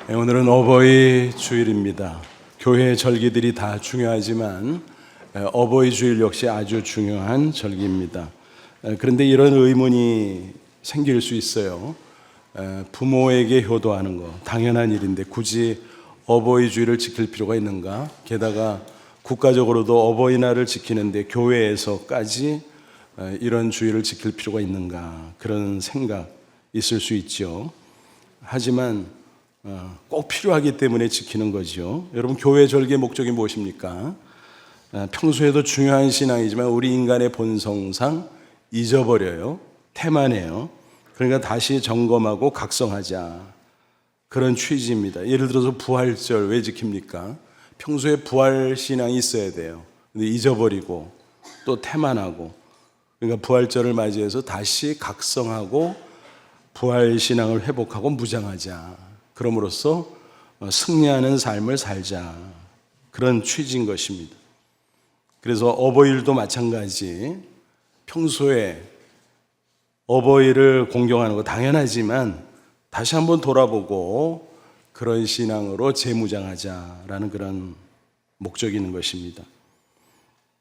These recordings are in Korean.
오늘은 어버이 주일입니다. 교회 절기들이 다 중요하지만 어버이 주일 역시 아주 중요한 절기입니다. 그런데 이런 의문이 생길 수 있어요. 부모에게 효도하는 거 당연한 일인데 굳이 어버이 주일을 지킬 필요가 있는가? 게다가 국가적으로도 어버이날을 지키는데 교회에서까지 이런 주일을 지킬 필요가 있는가? 그런 생각 있을 수 있죠. 하지만 꼭 필요하기 때문에 지키는 거죠. 여러분, 교회 절기의 목적이 무엇입니까? 평소에도 중요한 신앙이지만 우리 인간의 본성상 잊어버려요. 태만해요. 그러니까 다시 점검하고 각성하자, 그런 취지입니다. 예를 들어서 부활절 왜 지킵니까? 평소에 부활 신앙이 있어야 돼요. 근데 잊어버리고 또 태만하고, 그러니까 부활절을 맞이해서 다시 각성하고 부활 신앙을 회복하고 무장하자. 그럼으로써 승리하는 삶을 살자, 그런 취지인 것입니다. 그래서 어버이일도 마찬가지, 평소에 어버이를 공경하는 거 당연하지만 다시 한번 돌아보고 그런 신앙으로 재무장하자라는 그런 목적이 있는 것입니다.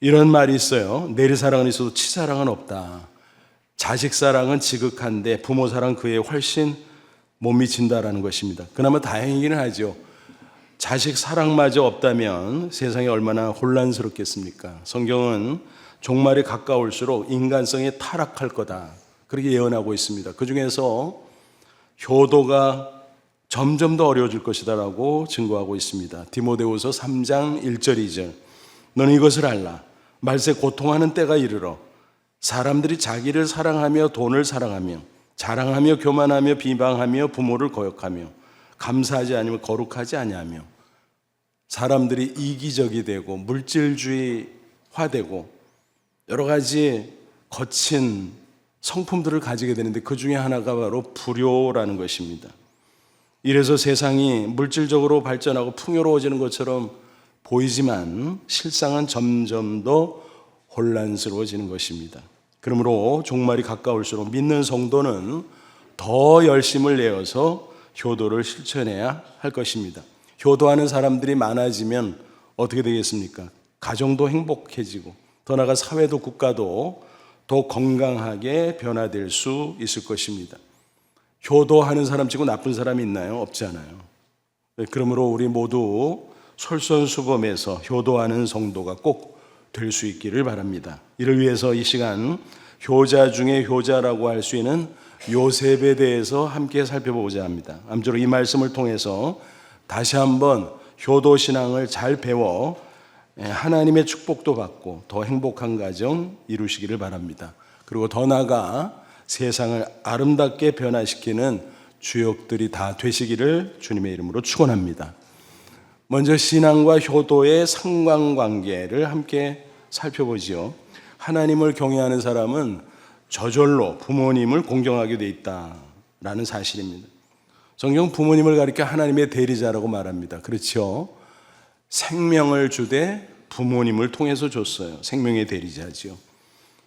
이런 말이 있어요. 내리사랑은 있어도 치사랑은 없다. 자식 사랑은 지극한데 부모 사랑 그에 훨씬 못 미친다라는 것입니다. 그나마 다행이기는 하죠. 자식 사랑마저 없다면 세상이 얼마나 혼란스럽겠습니까? 성경은 종말이 가까울수록 인간성이 타락할 거다, 그렇게 예언하고 있습니다. 그 중에서 효도가 점점 더 어려워질 것이다라고 증거하고 있습니다. 디모데후서 3장 1절 2절. 너는 이것을 알라. 말세 고통하는 때가 이르러 사람들이 자기를 사랑하며 돈을 사랑하며 자랑하며 교만하며 비방하며 부모를 거역하며 감사하지 아니면 거룩하지 아니하며 사람들이 이기적이 되고 물질주의화되고 여러 가지 거친 성품들을 가지게 되는데 그 중에 하나가 바로 불효라는 것입니다. 이래서 세상이 물질적으로 발전하고 풍요로워지는 것처럼 보이지만 실상은 점점 더 혼란스러워지는 것입니다. 그러므로 종말이 가까울수록 믿는 성도는 더 열심을 내어서 효도를 실천해야 할 것입니다. 효도하는 사람들이 많아지면 어떻게 되겠습니까? 가정도 행복해지고 더 나아가 사회도 국가도 더 건강하게 변화될 수 있을 것입니다. 효도하는 사람 치고 나쁜 사람이 있나요? 없지 않아요. 그러므로 우리 모두 솔선수범해서 효도하는 성도가 꼭 될 수 있기를 바랍니다. 이를 위해서 이 시간 효자 중에 효자라고 할 수 있는 요셉에 대해서 함께 살펴보고자 합니다. 아무쪼록 이 말씀을 통해서 다시 한번 효도신앙을 잘 배워 하나님의 축복도 받고 더 행복한 가정 이루시기를 바랍니다. 그리고 더 나아가 세상을 아름답게 변화시키는 주역들이 다 되시기를 주님의 이름으로 축원합니다. 먼저 신앙과 효도의 상관관계를 함께 살펴보지요. 하나님을 경외하는 사람은 저절로 부모님을 공경하게 돼 있다라는 사실입니다. 성경 부모님을 가리켜 하나님의 대리자라고 말합니다. 그렇죠? 생명을 주되 부모님을 통해서 줬어요. 생명의 대리자죠.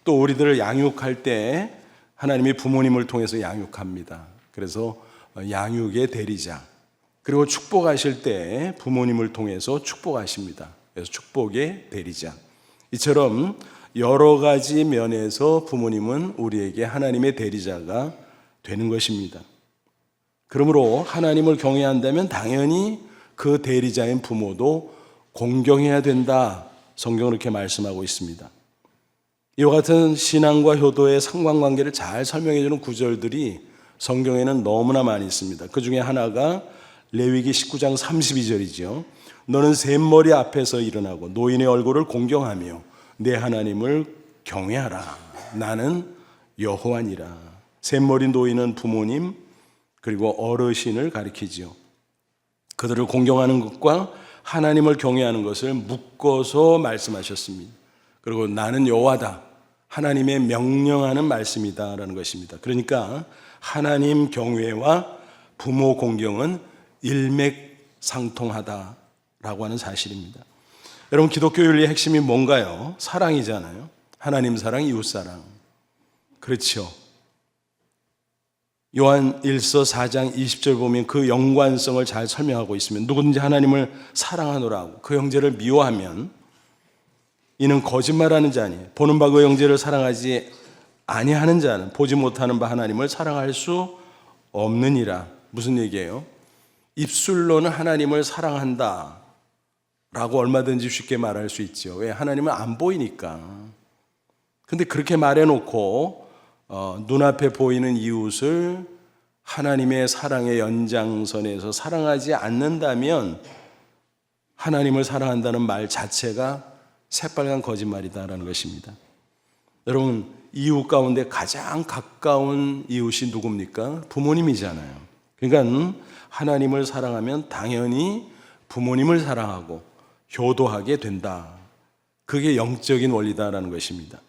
또 우리들을 양육할 때 하나님이 부모님을 통해서 양육합니다. 그래서 양육의 대리자. 그리고 축복하실 때 부모님을 통해서 축복하십니다. 그래서 축복의 대리자. 이처럼 여러 가지 면에서 부모님은 우리에게 하나님의 대리자가 되는 것입니다. 그러므로 하나님을 경외한다면 당연히 그 대리자인 부모도 공경해야 된다. 성경은 이렇게 말씀하고 있습니다. 이와 같은 신앙과 효도의 상관관계를 잘 설명해 주는 구절들이 성경에는 너무나 많이 있습니다. 그 중에 하나가 레위기 19장 32절이죠. 너는 샘머리 앞에서 일어나고 노인의 얼굴을 공경하며 내 하나님을 경외하라. 나는 여호와니라. 샘머리 노인은 부모님 그리고 어르신을 가리키지요. 그들을 공경하는 것과 하나님을 경외하는 것을 묶어서 말씀하셨습니다. 그리고 나는 여호와다. 하나님의 명령하는 말씀이다라는 것입니다. 그러니까 하나님 경외와 부모 공경은 일맥상통하다라고 하는 사실입니다. 여러분, 기독교 윤리의 핵심이 뭔가요? 사랑이잖아요. 하나님 사랑, 이웃 사랑. 그렇죠. 요한 1서 4장 20절 보면 그 연관성을 잘 설명하고 있으면 누구든지 하나님을 사랑하노라고 그 형제를 미워하면 이는 거짓말하는 자니 보는 바 그 형제를 사랑하지 아니하는 자는 보지 못하는 바 하나님을 사랑할 수 없느니라. 무슨 얘기예요? 입술로는 하나님을 사랑한다 라고 얼마든지 쉽게 말할 수 있죠. 왜? 하나님은 안 보이니까. 근데 그렇게 말해놓고 눈앞에 보이는 이웃을 하나님의 사랑의 연장선에서 사랑하지 않는다면 하나님을 사랑한다는 말 자체가 새빨간 거짓말이다라는 것입니다. 여러분, 이웃 가운데 가장 가까운 이웃이 누굽니까? 부모님이잖아요. 그러니까 하나님을 사랑하면 당연히 부모님을 사랑하고 효도하게 된다. 그게 영적인 원리다라는 것입니다.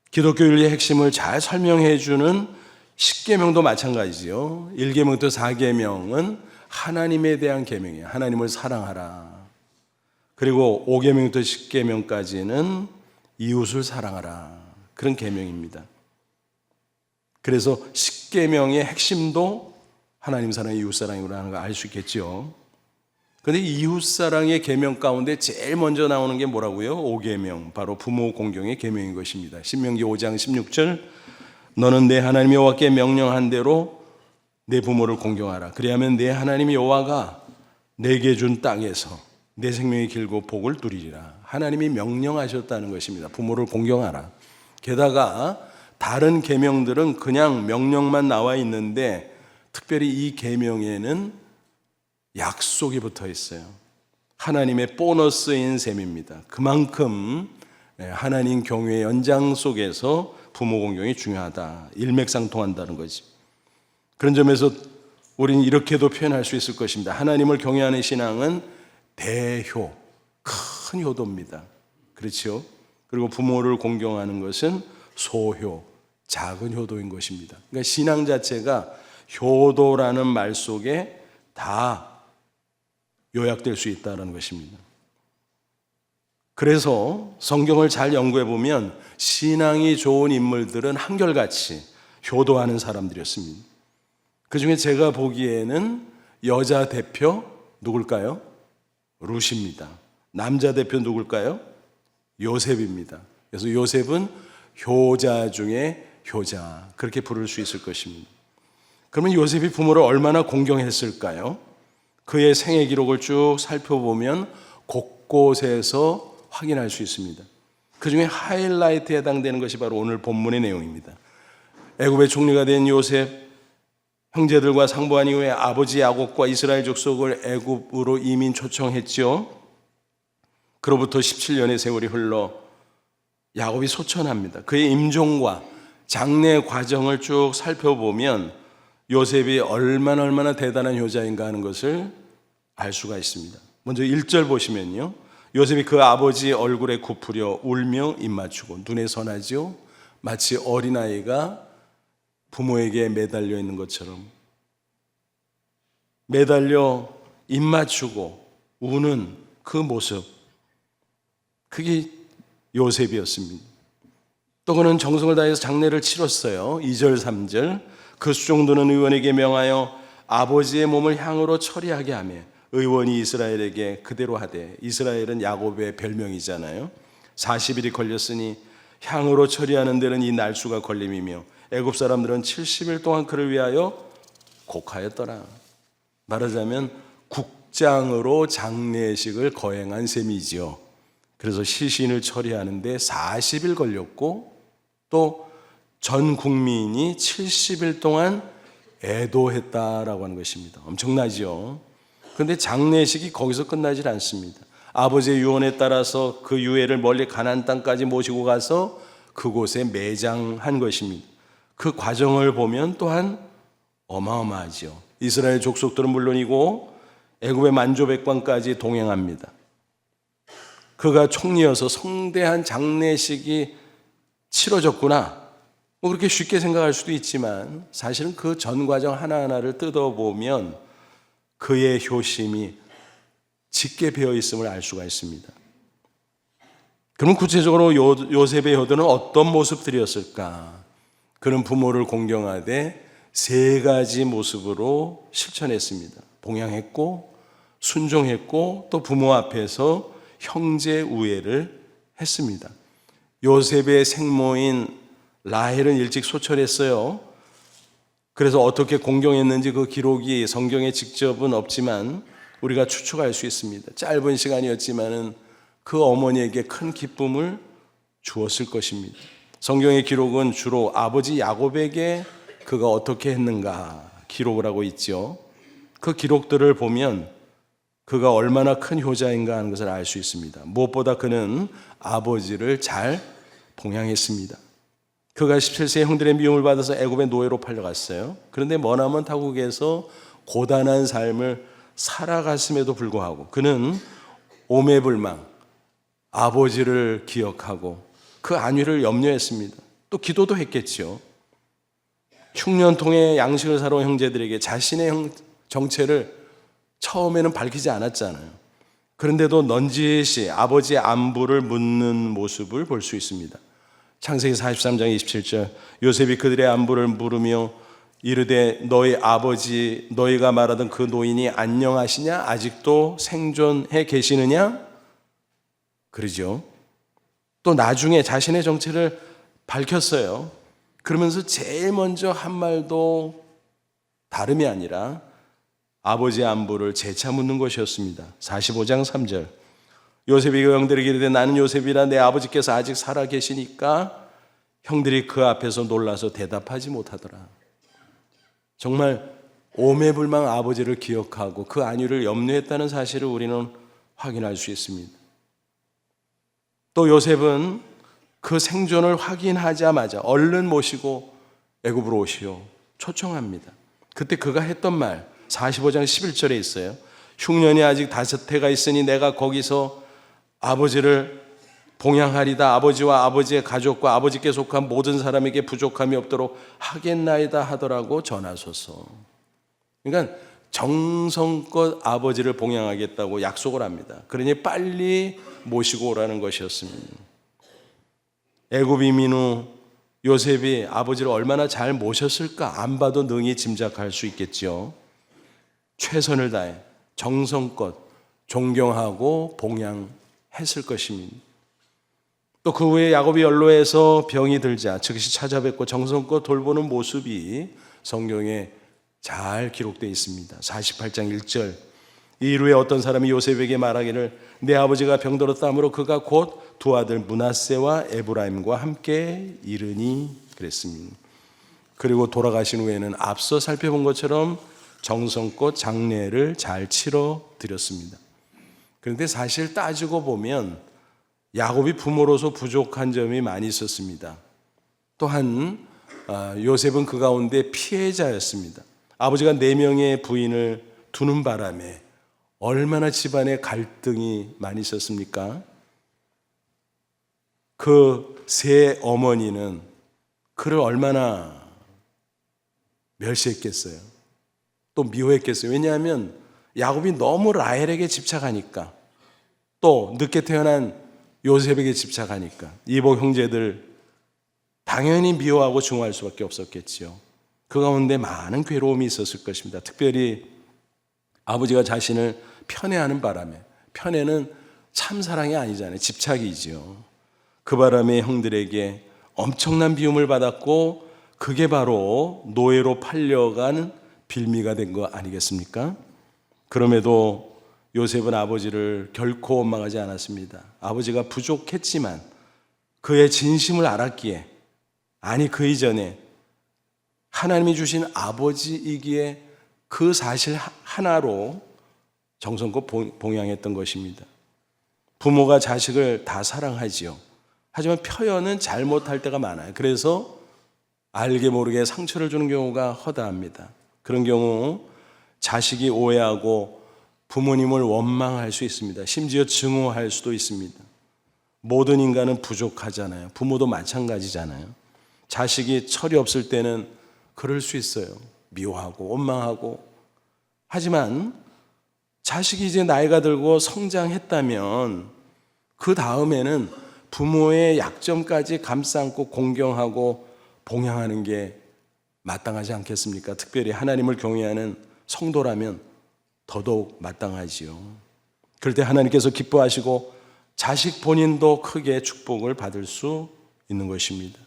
기독교 윤리의 핵심을 잘 설명해 주는 10계명도 마찬가지죠. 1계명부터 4계명은 하나님에 대한 계명이에요. 하나님을 사랑하라. 그리고 5계명부터 10계명까지는 이웃을 사랑하라. 그런 계명입니다. 그래서 10계명의 핵심도 하나님 사랑, 이웃 사랑이라는 걸 알 수 있겠죠. 그런데 이웃 사랑의 계명 가운데 제일 먼저 나오는 게 뭐라고요? 5계명, 바로 부모 공경의 계명인 것입니다. 신명기 5장 16절, 너는 내 하나님 여호와께 명령한 대로 내 부모를 공경하라. 그리하면 내 하나님 여호와가 내게 준 땅에서 내 생명이 길고 복을 누리리라. 하나님이 명령하셨다는 것입니다. 부모를 공경하라. 게다가 다른 계명들은 그냥 명령만 나와 있는데 특별히 이 계명에는 약속이 붙어 있어요. 하나님의 보너스인 셈입니다. 그만큼 하나님 경외의 연장 속에서 부모 공경이 중요하다. 일맥상통한다는 거지. 그런 점에서 우리는 이렇게도 표현할 수 있을 것입니다. 하나님을 경외하는 신앙은 대효, 큰 효도입니다. 그렇죠? 그리고 부모를 공경하는 것은 소효, 작은 효도인 것입니다. 그러니까 신앙 자체가 효도라는 말 속에 다 요약될 수 있다는 것입니다. 그래서 성경을 잘 연구해 보면 신앙이 좋은 인물들은 한결같이 효도하는 사람들이었습니다. 그 중에 제가 보기에는 여자 대표 누굴까요? 룻입니다. 남자 대표 누굴까요? 요셉입니다. 그래서 요셉은 효자 중에 효자, 그렇게 부를 수 있을 것입니다. 그러면 요셉이 부모를 얼마나 공경했을까요? 그의 생애 기록을 쭉 살펴보면 곳곳에서 확인할 수 있습니다. 그 중에 하이라이트에 해당되는 것이 바로 오늘 본문의 내용입니다. 애굽의 총리가 된 요셉, 형제들과 상보한 이후에 아버지 야곱과 이스라엘 족속을 애굽으로 이민 초청했죠. 그로부터 17년의 세월이 흘러 야곱이 소천합니다. 그의 임종과 장례 과정을 쭉 살펴보면 요셉이 얼마나 대단한 효자인가 하는 것을 알 수가 있습니다. 먼저 1절 보시면요, 요셉이 그 아버지 얼굴에 굽으려 울며 입 맞추고 눈에 선하죠. 마치 어린아이가 부모에게 매달려 있는 것처럼 매달려 입 맞추고 우는 그 모습, 그게 요셉이었습니다. 또 그는 정성을 다해서 장례를 치렀어요. 2절 3절, 그 수종도는 의원에게 명하여 아버지의 몸을 향으로 처리하게 하며 의원이 이스라엘에게 그대로 하되, 이스라엘은 야곱의 별명이잖아요. 40일이 걸렸으니 향으로 처리하는 데는 이 날수가 걸림이며 애굽 사람들은 70일 동안 그를 위하여 곡하였더라. 말하자면 국장으로 장례식을 거행한 셈이지요. 그래서 시신을 처리하는데 40일 걸렸고 또 전 국민이 70일 동안 애도했다라고 하는 것입니다. 엄청나죠. 그런데 장례식이 거기서 끝나질 않습니다. 아버지의 유언에 따라서 그 유해를 멀리 가나안 땅까지 모시고 가서 그곳에 매장한 것입니다. 그 과정을 보면 또한 어마어마하죠. 이스라엘 족속들은 물론이고 애굽의 만조백관까지 동행합니다. 그가 총리여서 성대한 장례식이 치러졌구나, 뭐 그렇게 쉽게 생각할 수도 있지만 사실은 그 전 과정 하나하나를 뜯어보면 그의 효심이 짙게 배어 있음을 알 수가 있습니다. 그럼 구체적으로 요셉의 효도는 어떤 모습들이었을까? 그는 부모를 공경하되 세 가지 모습으로 실천했습니다. 봉양했고 순종했고 또 부모 앞에서 형제 우애를 했습니다. 요셉의 생모인 라헬은 일찍 소철했어요. 그래서 어떻게 공경했는지 그 기록이 성경에 직접은 없지만 우리가 추측할 수 있습니다. 짧은 시간이었지만은 그 어머니에게 큰 기쁨을 주었을 것입니다. 성경의 기록은 주로 아버지 야곱에게 그가 어떻게 했는가 기록을 하고 있죠. 그 기록들을 보면 그가 얼마나 큰 효자인가 하는 것을 알 수 있습니다. 무엇보다 그는 아버지를 잘 봉양했습니다. 그가 17세에 형들의 미움을 받아서 애굽의 노예로 팔려갔어요. 그런데 머나먼 타국에서 고단한 삶을 살아갔음에도 불구하고 그는 오매불망 아버지를 기억하고 그 안위를 염려했습니다. 또 기도도 했겠죠. 흉년통에 양식을 사러 온 형제들에게 자신의 정체를 처음에는 밝히지 않았잖아요. 그런데도 넌지시 아버지의 안부를 묻는 모습을 볼 수 있습니다. 창세기 43장 27절 요셉이 그들의 안부를 물으며 이르되 너희 아버지 너희가 말하던 그 노인이 안녕하시냐? 아직도 생존해 계시느냐? 그러죠. 또 나중에 자신의 정체를 밝혔어요. 그러면서 제일 먼저 한 말도 다름이 아니라 아버지의 안부를 재차 묻는 것이었습니다. 45장 3절 요셉이 그 형들에게 이르되 나는 요셉이라 내 아버지께서 아직 살아 계시니까 형들이 그 앞에서 놀라서 대답하지 못하더라. 정말 오매불망 아버지를 기억하고 그 안위를 염려했다는 사실을 우리는 확인할 수 있습니다. 또 요셉은 그 생존을 확인하자마자 얼른 모시고 애굽으로 오시오 초청합니다. 그때 그가 했던 말 45장 11절에 있어요. 흉년이 아직 5해가 있으니 내가 거기서 아버지를 봉양하리다. 아버지와 아버지의 가족과 아버지께 속한 모든 사람에게 부족함이 없도록 하겠나이다 하더라고 전하소서. 그러니까 정성껏 아버지를 봉양하겠다고 약속을 합니다. 그러니 빨리 모시고 오라는 것이었습니다. 애굽 이민 후 요셉이 아버지를 얼마나 잘 모셨을까 안 봐도 능히 짐작할 수 있겠죠. 최선을 다해 정성껏 존경하고 봉양했을 것입니다. 또 그 후에 야곱이 연로해서 병이 들자 즉시 찾아뵙고 정성껏 돌보는 모습이 성경에 잘 기록되어 있습니다. 48장 1절 이일 후에 어떤 사람이 요셉에게 말하기를 내 아버지가 병들었다므로 그가 곧 두 아들 므낫세와 에브라임과 함께 이르니 그랬습니다. 그리고 돌아가신 후에는 앞서 살펴본 것처럼 정성껏 장례를 잘 치러 드렸습니다. 그런데 사실 따지고 보면 야곱이 부모로서 부족한 점이 많이 있었습니다. 또한 요셉은 그 가운데 피해자였습니다. 아버지가 4명의 부인을 두는 바람에 얼마나 집안에 갈등이 많이 있었습니까? 그 세 어머니는 그를 얼마나 멸시했겠어요. 또 미워했겠어요. 왜냐하면 야곱이 너무 라헬에게 집착하니까 또 늦게 태어난 요셉에게 집착하니까 이복 형제들 당연히 미워하고 증오할 수밖에 없었겠지요. 그 가운데 많은 괴로움이 있었을 것입니다. 특별히 아버지가 자신을 편애하는 바람에 편애는 참사랑이 아니잖아요. 집착이지요. 그 바람에 형들에게 엄청난 비움을 받았고 그게 바로 노예로 팔려간 빌미가 된 거 아니겠습니까? 그럼에도 요셉은 아버지를 결코 원망하지 않았습니다. 아버지가 부족했지만 그의 진심을 알았기에 아니 그 이전에 하나님이 주신 아버지이기에 그 사실 하나로 정성껏 봉양했던 것입니다. 부모가 자식을 다 사랑하지요. 하지만 표현은 잘못할 때가 많아요. 그래서 알게 모르게 상처를 주는 경우가 허다합니다. 그런 경우 자식이 오해하고 부모님을 원망할 수 있습니다. 심지어 증오할 수도 있습니다. 모든 인간은 부족하잖아요. 부모도 마찬가지잖아요. 자식이 철이 없을 때는 그럴 수 있어요. 미워하고 원망하고. 하지만 자식이 이제 나이가 들고 성장했다면 그 다음에는 부모의 약점까지 감싸 안고 공경하고 봉양하는 게 마땅하지 않겠습니까? 특별히 하나님을 경외하는 성도라면 더더욱 마땅하지요. 그럴 때 하나님께서 기뻐하시고 자식 본인도 크게 축복을 받을 수 있는 것입니다.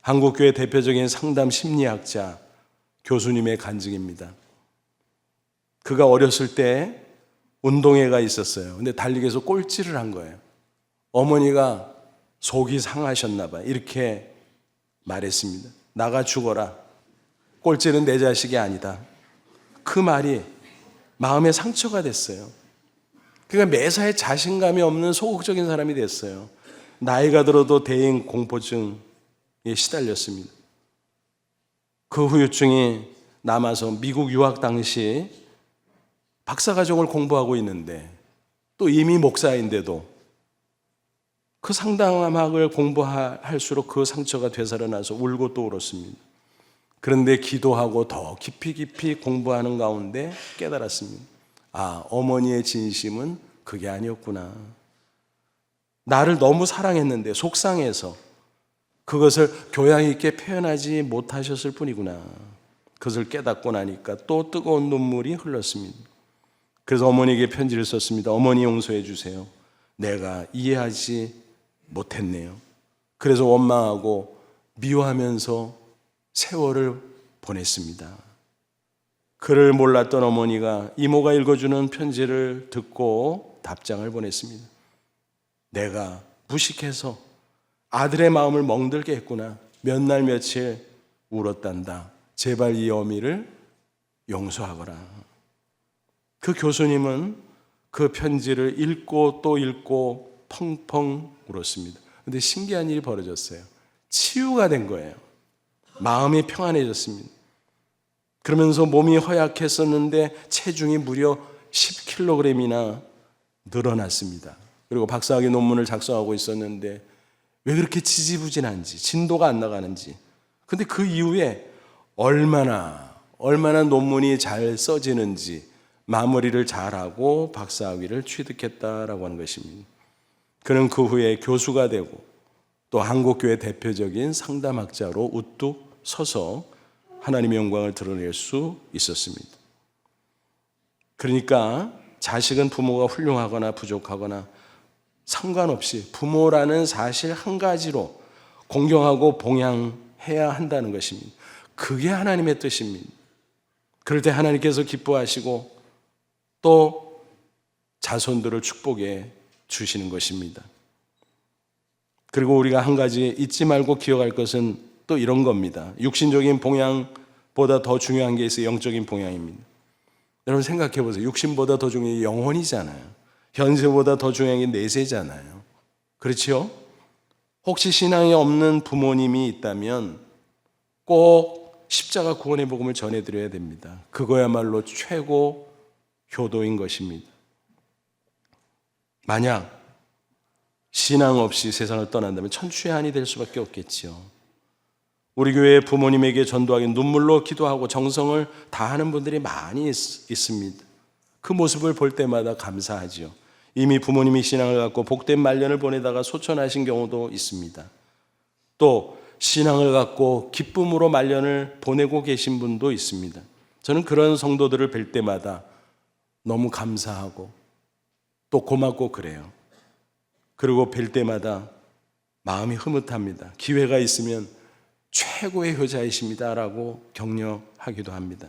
한국교회 대표적인 상담 심리학자 교수님의 간증입니다. 그가 어렸을 때 운동회가 있었어요. 근데 달리기에서 꼴찌를 한 거예요. 어머니가 속이 상하셨나 봐요. 이렇게 말했습니다. 나가 죽어라. 꼴찌는 내 자식이 아니다. 그 말이 마음에 상처가 됐어요. 그러니까 매사에 자신감이 없는 소극적인 사람이 됐어요. 나이가 들어도 대인 공포증에 시달렸습니다. 그 후유증이 남아서 미국 유학 당시 박사과정을 공부하고 있는데 또 이미 목사인데도 그 상담학을 공부할수록 그 상처가 되살아나서 울고 또 울었습니다. 그런데 기도하고 더 깊이 공부하는 가운데 깨달았습니다. 아, 어머니의 진심은 그게 아니었구나. 나를 너무 사랑했는데 속상해서 그것을 교양 있게 표현하지 못하셨을 뿐이구나. 그것을 깨닫고 나니까 또 뜨거운 눈물이 흘렀습니다. 그래서 어머니에게 편지를 썼습니다. 어머니 용서해 주세요. 내가 이해하지 못했네요. 그래서 원망하고 미워하면서 세월을 보냈습니다. 그를 몰랐던 어머니가 이모가 읽어주는 편지를 듣고 답장을 보냈습니다. 내가 무식해서 아들의 마음을 멍들게 했구나. 몇 날 며칠 울었단다. 제발 이 어미를 용서하거라. 그 교수님은 그 편지를 읽고 또 읽고 펑펑 울었습니다. 그런데 신기한 일이 벌어졌어요. 치유가 된 거예요. 마음이 평안해졌습니다. 그러면서 몸이 허약했었는데 체중이 무려 10kg이나 늘어났습니다. 그리고 박사학위 논문을 작성하고 있었는데 왜 그렇게 지지부진한지, 진도가 안 나가는지. 근데 그 이후에 얼마나 논문이 잘 써지는지 마무리를 잘하고 박사학위를 취득했다라고 하는 것입니다. 그는 그 후에 교수가 되고 또 한국교회 대표적인 상담학자로 우뚝 서서 하나님의 영광을 드러낼 수 있었습니다. 그러니까 자식은 부모가 훌륭하거나 부족하거나 상관없이 부모라는 사실 한 가지로 공경하고 봉양해야 한다는 것입니다. 그게 하나님의 뜻입니다. 그럴 때 하나님께서 기뻐하시고 또 자손들을 축복해 주시는 것입니다. 그리고 우리가 한 가지 잊지 말고 기억할 것은 또 이런 겁니다. 육신적인 봉양보다 더 중요한 게 있어요. 영적인 봉양입니다. 여러분 생각해 보세요. 육신보다 더 중요한 게 영혼이잖아요. 현세보다 더 중요한 게 내세잖아요. 그렇죠? 혹시 신앙이 없는 부모님이 있다면 꼭 십자가 구원의 복음을 전해드려야 됩니다. 그거야말로 최고 효도인 것입니다. 만약 신앙 없이 세상을 떠난다면 천추의 한이 될 수밖에 없겠지요. 우리 교회 부모님에게 전도하기 눈물로 기도하고 정성을 다하는 분들이 많이 있습니다. 그 모습을 볼 때마다 감사하지요. 이미 부모님이 신앙을 갖고 복된 말년을 보내다가 소천하신 경우도 있습니다. 또 신앙을 갖고 기쁨으로 말년을 보내고 계신 분도 있습니다. 저는 그런 성도들을 뵐 때마다 너무 감사하고 또 고맙고 그래요. 그리고 뵐 때마다 마음이 흐뭇합니다. 기회가 있으면 최고의 효자이십니다라고 격려하기도 합니다.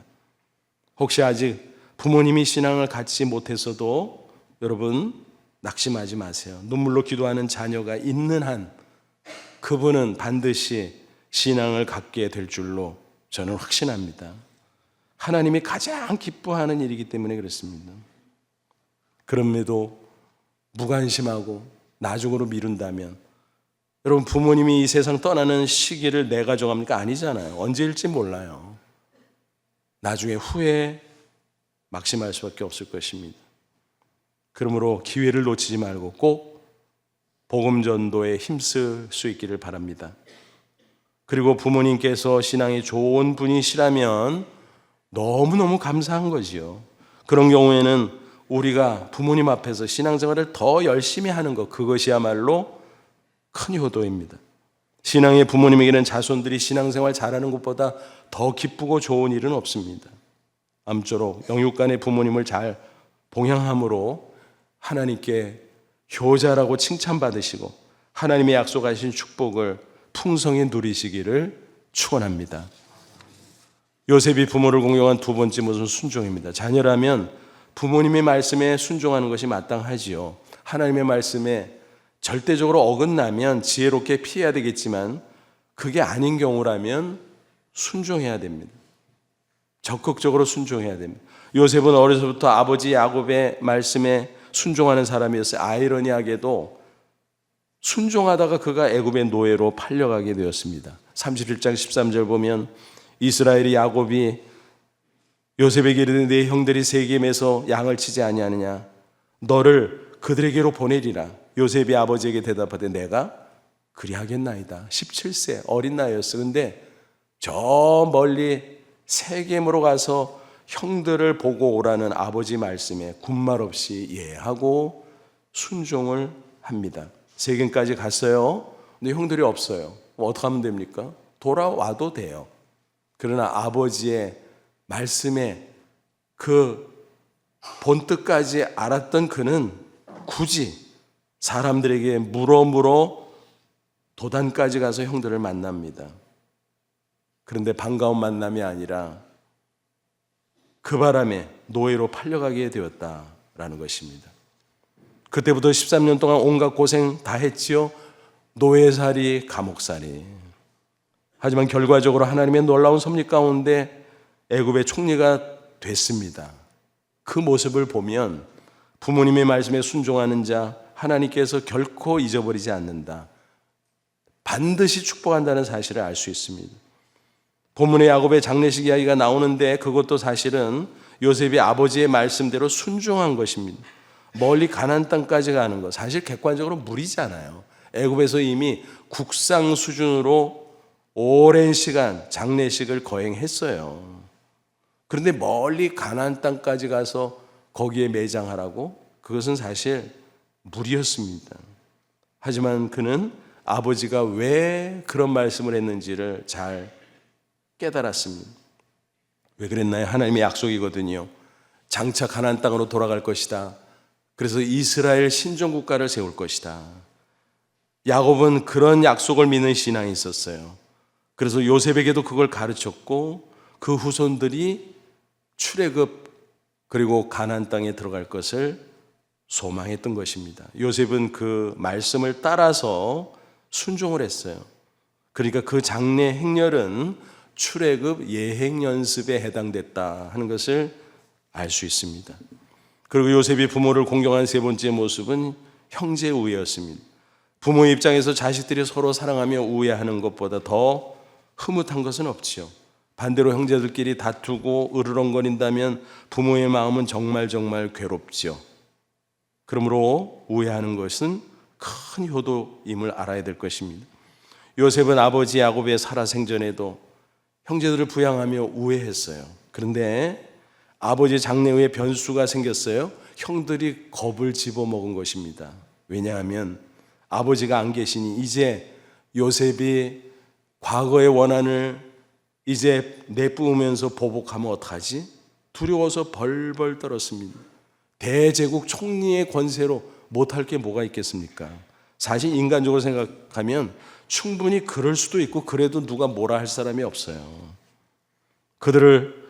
혹시 아직 부모님이 신앙을 갖지 못했어도 여러분 낙심하지 마세요. 눈물로 기도하는 자녀가 있는 한 그분은 반드시 신앙을 갖게 될 줄로 저는 확신합니다. 하나님이 가장 기뻐하는 일이기 때문에 그렇습니다. 그럼에도 무관심하고 나중으로 미룬다면 여러분 부모님이 이 세상 떠나는 시기를 내가 정합니까? 아니잖아요. 언제일지 몰라요. 나중에 후회 막심할 수밖에 없을 것입니다. 그러므로 기회를 놓치지 말고 꼭 복음 전도에 힘쓸 수 있기를 바랍니다. 그리고 부모님께서 신앙이 좋은 분이시라면 너무너무 감사한 거지요. 그런 경우에는 우리가 부모님 앞에서 신앙생활을 더 열심히 하는 것, 그것이야말로 큰 효도입니다. 신앙의 부모님에게는 자손들이 신앙생활 잘하는 것보다 더 기쁘고 좋은 일은 없습니다. 아무쪼록 영육간의 부모님을 잘 봉양함으로 하나님께 효자라고 칭찬받으시고 하나님의 약속하신 축복을 풍성히 누리시기를 축원합니다. 요셉이 부모를 공경한 두 번째 모습은 순종입니다. 자녀라면 부모님의 말씀에 순종하는 것이 마땅하지요. 하나님의 말씀에 절대적으로 어긋나면 지혜롭게 피해야 되겠지만 그게 아닌 경우라면 순종해야 됩니다. 적극적으로 순종해야 됩니다. 요셉은 어려서부터 아버지 야곱의 말씀에 순종하는 사람이었어요. 아이러니하게도 순종하다가 그가 애굽의 노예로 팔려가게 되었습니다. 31장 13절 보면 이스라엘이 야곱이 요셉에게 이르되 네 형들이 세겜에서 양을 치지 아니하느냐 너를 그들에게로 보내리라. 요셉이 아버지에게 대답하되 내가 그리하겠나이다. 17세 어린 나이였어. 근데 저 멀리 세겜으로 가서 형들을 보고 오라는 아버지 말씀에 군말 없이 예하고 순종을 합니다. 세겜까지 갔어요. 근데 형들이 없어요. 어떻게 하면 됩니까? 돌아와도 돼요. 그러나 아버지의 말씀에 그 본뜻까지 알았던 그는 굳이 사람들에게 물어 도단까지 가서 형들을 만납니다. 그런데 반가운 만남이 아니라 그 바람에 노예로 팔려가게 되었다라는 것입니다. 그때부터 13년 동안 온갖 고생 다 했지요. 노예살이, 감옥살이. 하지만 결과적으로 하나님의 놀라운 섭리 가운데 애굽의 총리가 됐습니다. 그 모습을 보면 부모님의 말씀에 순종하는 자 하나님께서 결코 잊어버리지 않는다. 반드시 축복한다는 사실을 알 수 있습니다. 본문에 야곱의 장례식 이야기가 나오는데 그것도 사실은 요셉이 아버지의 말씀대로 순종한 것입니다. 멀리 가나안 땅까지 가는 것 사실 객관적으로 무리잖아요. 애굽에서 이미 국상 수준으로 오랜 시간 장례식을 거행했어요. 그런데 멀리 가나안 땅까지 가서 거기에 매장하라고? 그것은 사실 무리였습니다. 하지만 그는 아버지가 왜 그런 말씀을 했는지를 잘 깨달았습니다. 왜 그랬나요? 하나님의 약속이거든요. 장차 가나안 땅으로 돌아갈 것이다. 그래서 이스라엘 신정국가를 세울 것이다. 야곱은 그런 약속을 믿는 신앙이 있었어요. 그래서 요셉에게도 그걸 가르쳤고 그 후손들이 출애굽 그리고 가나안 땅에 들어갈 것을 소망했던 것입니다. 요셉은 그 말씀을 따라서 순종을 했어요. 그러니까 그 장래 행렬은 출애굽 예행 연습에 해당됐다 하는 것을 알 수 있습니다. 그리고 요셉이 부모를 공경한 세 번째 모습은 형제 우애였습니다. 부모의 입장에서 자식들이 서로 사랑하며 우애하는 것보다 더 흐뭇한 것은 없지요. 반대로 형제들끼리 다투고 으르렁거린다면 부모의 마음은 정말 괴롭지요. 그러므로 우애하는 것은 큰 효도임을 알아야 될 것입니다. 요셉은 아버지 야곱의 살아생전에도 형제들을 부양하며 우애했어요. 그런데 아버지 장래 후에 변수가 생겼어요. 형들이 겁을 집어먹은 것입니다. 왜냐하면 아버지가 안 계시니 이제 요셉이 과거의 원한을 이제 내뿜으면서 보복하면 어떡하지? 두려워서 벌벌 떨었습니다. 대제국 총리의 권세로 못할 게 뭐가 있겠습니까? 사실 인간적으로 생각하면 충분히 그럴 수도 있고 그래도 누가 뭐라 할 사람이 없어요. 그들을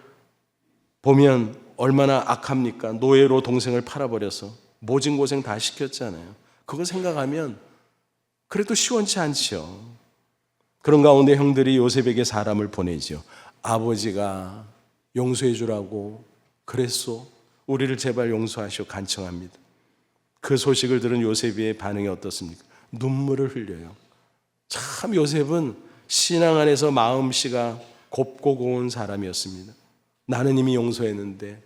보면 얼마나 악합니까? 노예로 동생을 팔아버려서 모진 고생 다 시켰잖아요. 그거 생각하면 그래도 시원치 않지요. 그런 가운데 형들이 요셉에게 사람을 보내지요. 아버지가 용서해 주라고 그랬소. 우리를 제발 용서하시오. 간청합니다. 그 소식을 들은 요셉의 반응이 어떻습니까? 눈물을 흘려요. 참 요셉은 신앙 안에서 마음씨가 곱고 고운 사람이었습니다. 나는 이미 용서했는데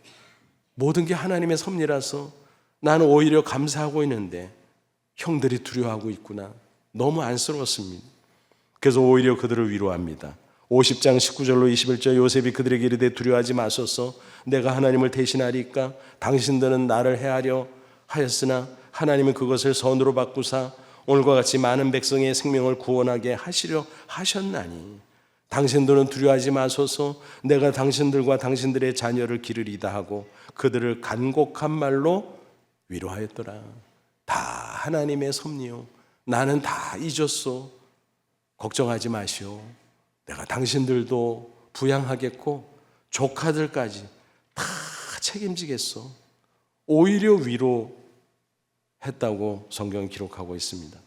모든 게 하나님의 섭리라서 나는 오히려 감사하고 있는데 형들이 두려워하고 있구나. 너무 안쓰러웠습니다. 그래서 오히려 그들을 위로합니다. 50장 19절로 21절 요셉이 그들에게 이르되 두려워하지 마소서. 내가 하나님을 대신하리까? 당신들은 나를 해하려 하였으나 하나님은 그것을 선으로 바꾸사 오늘과 같이 많은 백성의 생명을 구원하게 하시려 하셨나니 당신들은 두려워하지 마소서. 내가 당신들과 당신들의 자녀를 기르리다 하고 그들을 간곡한 말로 위로하였더라. 다 하나님의 섭리요, 나는 다 잊었소. 걱정하지 마시오. 내가 당신들도 부양하겠고 조카들까지 다 책임지겠소. 오히려 위로했다고 성경은 기록하고 있습니다.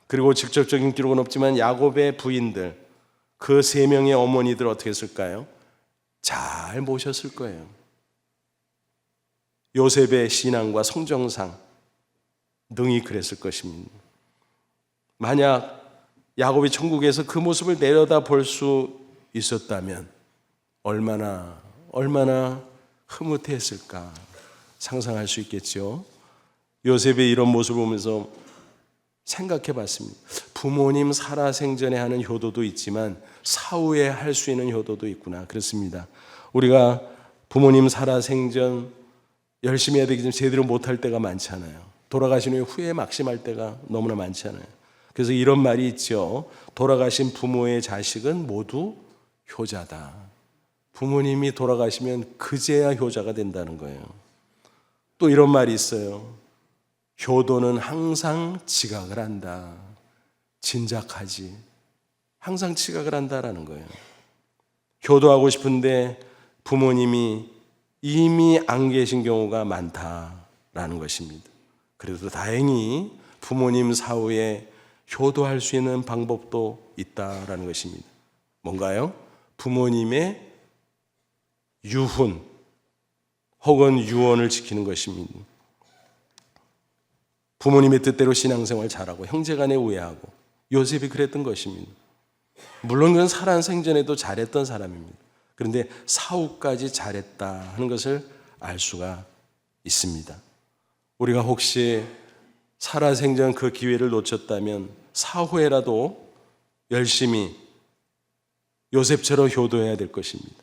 그리고 직접적인 기록은 없지만 야곱의 부인들, 그 3명의 어머니들 어떻게 했을까요? 잘 모셨을 거예요. 요셉의 신앙과 성정상 능히 그랬을 것입니다. 만약 야곱이 천국에서 그 모습을 내려다 볼 수 있었다면 얼마나 흐뭇했을까 상상할 수 있겠죠. 요셉의 이런 모습을 보면서 생각해 봤습니다. 부모님 살아생전에 하는 효도도 있지만 사후에 할 수 있는 효도도 있구나. 그렇습니다. 우리가 부모님 살아생전 열심히 해야 되겠지만 제대로 못할 때가 많잖아요. 돌아가신 후에 막심할 때가 너무나 많잖아요. 그래서 이런 말이 있죠. 돌아가신 부모의 자식은 모두 효자다. 부모님이 돌아가시면 그제야 효자가 된다는 거예요. 또 이런 말이 있어요. 효도는 항상 지각을 한다. 진작하지. 항상 지각을 한다라는 거예요. 효도하고 싶은데 부모님이 이미 안 계신 경우가 많다라는 것입니다. 그래도 다행히 부모님 사후에 효도할 수 있는 방법도 있다라는 것입니다. 뭔가요? 부모님의 유훈 혹은 유언을 지키는 것입니다. 부모님의 뜻대로 신앙생활 잘하고 형제간에 우애하고, 요셉이 그랬던 것입니다. 물론 그는 살아생전에도 잘했던 사람입니다. 그런데 사후까지 잘했다 하는 것을 알 수가 있습니다. 우리가 혹시 살아생전 그 기회를 놓쳤다면 사후에라도 열심히 요셉처럼 효도해야 될 것입니다.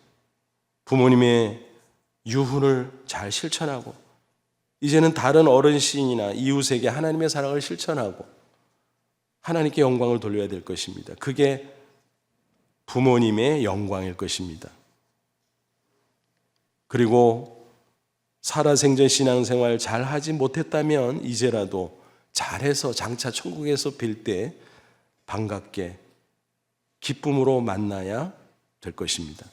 부모님의 유훈을 잘 실천하고 이제는 다른 어른 시인이나 이웃에게 하나님의 사랑을 실천하고 하나님께 영광을 돌려야 될 것입니다. 그게 부모님의 영광일 것입니다. 그리고 살아생전 신앙생활 잘 하지 못했다면 이제라도 잘해서 장차 천국에서 뵐 때 반갑게 기쁨으로 만나야 될 것입니다.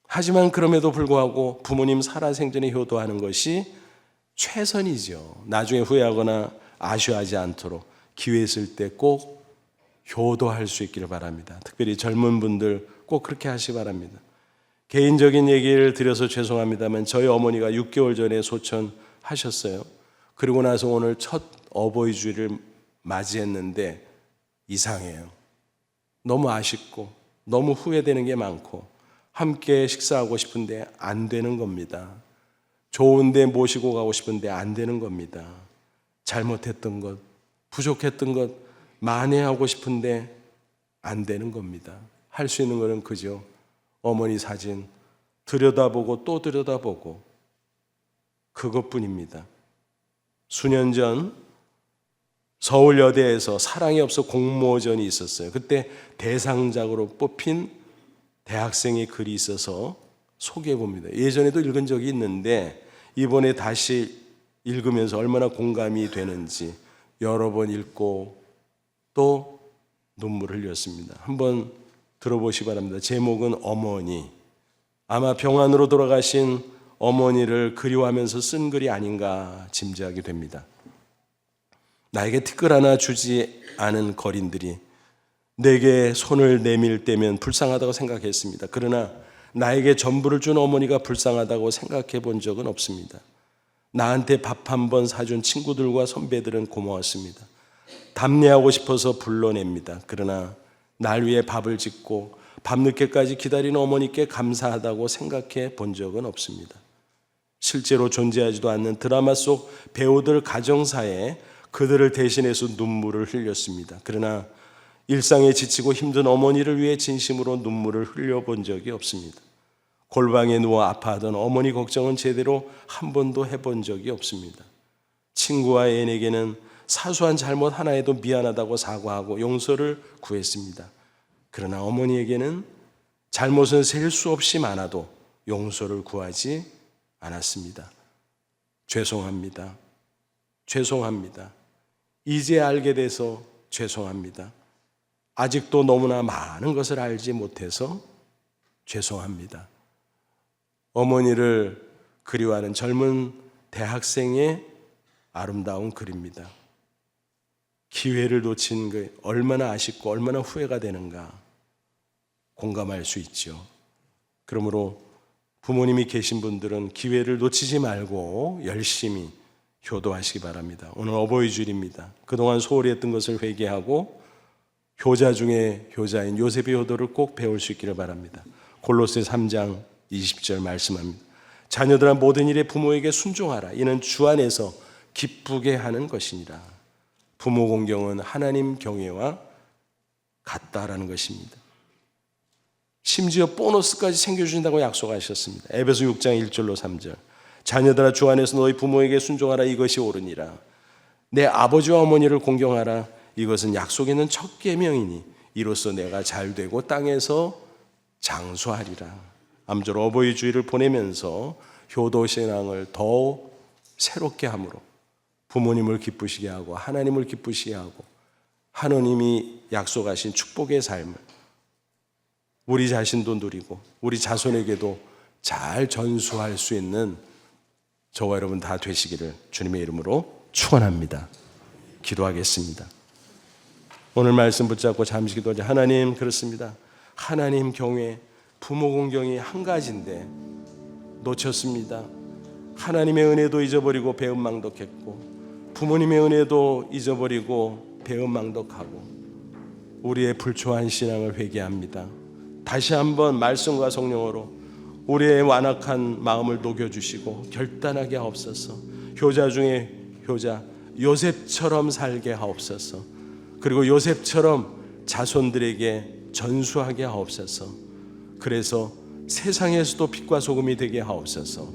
하지만 그럼에도 불구하고 부모님 살아생전에 효도하는 것이 최선이죠. 나중에 후회하거나 아쉬워하지 않도록 기회 있을 때 꼭 효도할 수 있기를 바랍니다. 특별히 젊은 분들 꼭 그렇게 하시기 바랍니다. 개인적인 얘기를 드려서 죄송합니다만 저희 어머니가 6개월 전에 소천하셨어요. 그리고 나서 오늘 첫 어버이 주일을 맞이했는데 이상해요. 너무 아쉽고 너무 후회되는 게 많고 함께 식사하고 싶은데 안 되는 겁니다. 좋은데 모시고 가고 싶은데 안 되는 겁니다. 잘못했던 것, 부족했던 것 만회하고 싶은데 안 되는 겁니다. 할 수 있는 것은 그죠. 어머니 사진 들여다보고 또 들여다보고 그것뿐입니다. 수년 전 서울여대에서 사랑이 없어 공모전이 있었어요. 그때 대상작으로 뽑힌 대학생의 글이 있어서 소개해 봅니다. 예전에도 읽은 적이 있는데 이번에 다시 읽으면서 얼마나 공감이 되는지 여러 번 읽고 또 눈물을 흘렸습니다. 한번 들어보시기 바랍니다. 제목은 어머니. 아마 병환으로 돌아가신 어머니를 그리워하면서 쓴 글이 아닌가 짐작이 됩니다. 나에게 티끌 하나 주지 않은 거린들이 내게 손을 내밀 때면 불쌍하다고 생각했습니다. 그러나 나에게 전부를 준 어머니가 불쌍하다고 생각해 본 적은 없습니다. 나한테 밥 한 번 사준 친구들과 선배들은 고마웠습니다. 답례하고 싶어서 불러냅니다. 그러나 날 위해 밥을 짓고 밤늦게까지 기다리는 어머니께 감사하다고 생각해 본 적은 없습니다. 실제로 존재하지도 않는 드라마 속 배우들 가정사에 그들을 대신해서 눈물을 흘렸습니다. 그러나 일상에 지치고 힘든 어머니를 위해 진심으로 눈물을 흘려본 적이 없습니다. 골방에 누워 아파하던 어머니 걱정은 제대로 한 번도 해본 적이 없습니다. 친구와 애인에게는 사소한 잘못 하나에도 미안하다고 사과하고 용서를 구했습니다. 그러나 어머니에게는 잘못은 셀 수 없이 많아도 용서를 구하지 않았습니다. 죄송합니다. 죄송합니다. 이제 알게 돼서 죄송합니다. 아직도 너무나 많은 것을 알지 못해서 죄송합니다. 어머니를 그리워하는 젊은 대학생의 아름다운 글입니다. 기회를 놓친 게 얼마나 아쉽고 얼마나 후회가 되는가 공감할 수 있죠. 그러므로 부모님이 계신 분들은 기회를 놓치지 말고 열심히 효도하시기 바랍니다. 오늘 어버이 주일입니다. 그동안 소홀히 했던 것을 회개하고 효자 중에 효자인 요셉의 효도를 꼭 배울 수 있기를 바랍니다. 골로새 3장 20절 말씀합니다. 자녀들아 모든 일에 부모에게 순종하라. 이는 주 안에서 기쁘게 하는 것이니라. 부모 공경은 하나님 경외와 같다라는 것입니다. 심지어 보너스까지 챙겨주신다고 약속하셨습니다. 에베소 6장 1절로 3절. 자녀들아 주 안에서 너희 부모에게 순종하라. 이것이 옳으니라. 내 아버지와 어머니를 공경하라. 이것은 약속 있는 첫 계명이니 이로써 내가 잘되고 땅에서 장수하리라. 아무쪼록 어버이 주일을 보내면서 효도 신앙을 더욱 새롭게 함으로 부모님을 기쁘시게 하고 하나님을 기쁘시게 하고 하나님이 약속하신 축복의 삶을 우리 자신도 누리고 우리 자손에게도 잘 전수할 수 있는 저와 여러분 다 되시기를 주님의 이름으로 축원합니다. 기도하겠습니다. 오늘 말씀 붙잡고 잠시 기도하자. 하나님, 그렇습니다. 하나님 경외, 부모 공경이 한 가지인데 놓쳤습니다. 하나님의 은혜도 잊어버리고 배은망덕했고 부모님의 은혜도 잊어버리고 배은망덕하고 우리의 불초한 신앙을 회개합니다. 다시 한번 말씀과 성령으로 우리의 완악한 마음을 녹여주시고 결단하게 하옵소서. 효자 중에 효자 요셉처럼 살게 하옵소서. 그리고 요셉처럼 자손들에게 전수하게 하옵소서. 그래서 세상에서도 빛과 소금이 되게 하옵소서.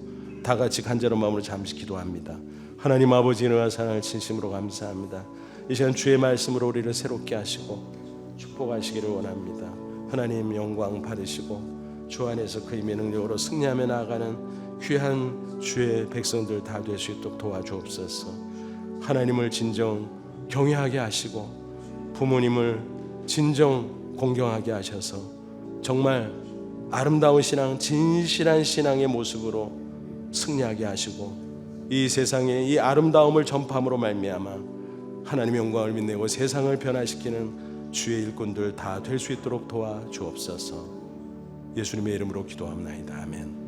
다 같이 간절한 마음으로 잠시 기도합니다. 하나님 아버지 은혜와 사랑을 진심으로 감사합니다. 이 시간 주의 말씀으로 우리를 새롭게 하시고 축복하시기를 원합니다. 하나님 영광 받으시고 주 안에서 그 힘의 능력으로 승리하며 나아가는 귀한 주의 백성들 다 될 수 있도록 도와주옵소서. 하나님을 진정 경외하게 하시고 부모님을 진정 공경하게 하셔서 정말 아름다운 신앙, 진실한 신앙의 모습으로 승리하게 하시고 이 세상에 이 아름다움을 전파함으로 말미암아 하나님의 영광을 빛내고 세상을 변화시키는 주의 일꾼들 다 될 수 있도록 도와주옵소서. 예수님의 이름으로 기도합나이다. 아멘.